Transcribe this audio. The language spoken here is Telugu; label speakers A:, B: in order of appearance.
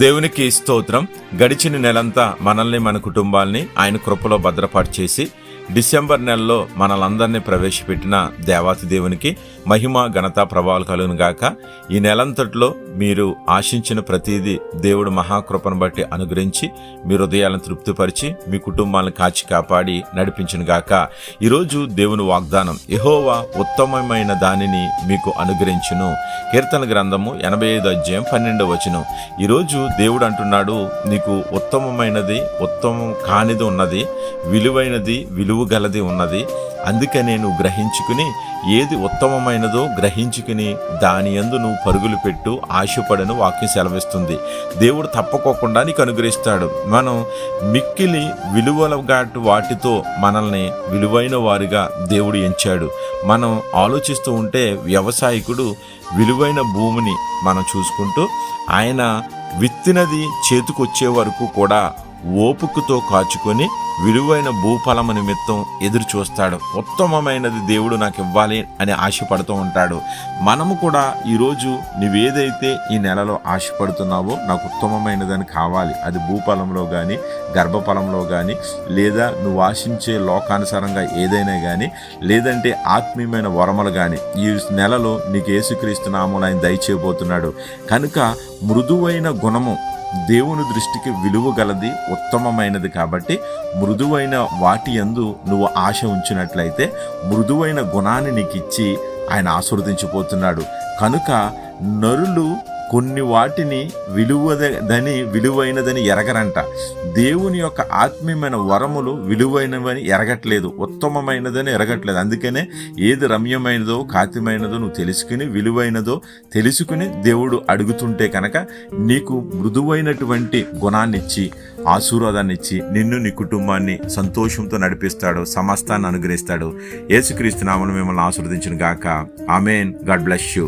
A: దేవునికి స్తోత్రం. గడిచిన నెలంతా మనల్ని మన కుటుంబాల్ని ఆయన కృపలో భద్రపాటు చేసి డిసెంబర్ నెలలో మనలందరినీ ప్రవేశపెట్టిన దేవాతి దేవునికి మహిమ ఘనత ప్రభావాలు కలుగును గాక. ఈ నెలంతట్లో మీరు ఆశించిన ప్రతిదీ దేవుడు మహాకృపను బట్టి అనుగ్రహించి మీ హృదయాలను తృప్తిపరిచి మీ కుటుంబాలను కాచి కాపాడి నడిపించును గాక. ఈరోజు దేవుని వాగ్దానం, యెహోవా ఉత్తమమైన దానిని మీకు అనుగ్రహించును. కీర్తన గ్రంథము 85:12. ఈరోజు దేవుడు అంటున్నాడు, నీకు ఉత్తమమైనది ఉత్తమం కానిది ఉన్నది, విలువైనది విలువ గలది ఉన్నది. అందుకనే నువ్వు గ్రహించుకుని ఏది ఉత్తమమైనదో గ్రహించుకుని దాని యందు నువ్వు పరుగులు పెట్టు, ఆశపడను వాక్యం సెలవిస్తుంది. దేవుడు తప్పకోకుండా నీకు అనుగ్రహిస్తాడు. మనం మిక్కిలి విలువలుగా వాటితో మనల్ని విలువైన వారిగా దేవుడు ఎంచాడు. మనం ఆలోచిస్తూ ఉంటే వ్యవసాయకుడు విలువైన భూమిని మనం చూసుకుంటూ ఆయన విత్తినది చేతికొచ్చే వరకు కూడా ఓపుకుతో కాచుకొని విలువైన భూఫలము నిమిత్తం ఎదురు చూస్తాడు. ఉత్తమమైనది దేవుడు నాకు ఇవ్వాలి అని ఆశపడుతూ ఉంటాడు. మనము కూడా ఈరోజు నువ్వేదైతే ఈ నెలలో ఆశపడుతున్నావో, నాకు ఉత్తమమైనదని కావాలి, అది భూఫలంలో కానీ గర్భఫలంలో కానీ, లేదా నువ్వు ఆశించే లోకానుసారంగా ఏదైనా కానీ, లేదంటే ఆత్మీయమైన వరములు కానీ, ఈ నెలలో నీకు యేసుక్రీస్తు నామమున ఆయన దయచేయబోతున్నాడు. కనుక మృదువైన గుణము దేవుని దృష్టికి విలువ గలది, ఉత్తమమైనది. కాబట్టి మృదువైన వాటి యందు నువ్వు ఆశ ఉంచినట్లయితే మృదువైన గుణాన్ని నీకు ఇచ్చి ఆయన ఆశీర్వదించిపోతున్నాడు. కనుక నరులు కొన్ని వాటిని విలువైనదని ఎరగరంట. దేవుని యొక్క ఆత్మీయమైన వరములు విలువైనవని ఎరగట్లేదు, ఉత్తమమైనదని ఎరగట్లేదు. అందుకనే ఏది రమ్యమైనదో కాతిమైనదో నువ్వు తెలుసుకుని, విలువైనదో తెలుసుకుని దేవుడు అడుగుతుంటే కనుక నీకు మృదువైనటువంటి గుణాన్ని ఇచ్చి ఆశీర్వాదాన్ని ఇచ్చి నిన్ను నీ కుటుంబాన్ని సంతోషంతో నడిపిస్తాడు, సమస్తాన్ని అనుగ్రహిస్తాడు. యేసుక్రీస్తు నామమున మిమ్మల్ని ఆశీర్వదించును గాక. ఆమేన్. God bless you.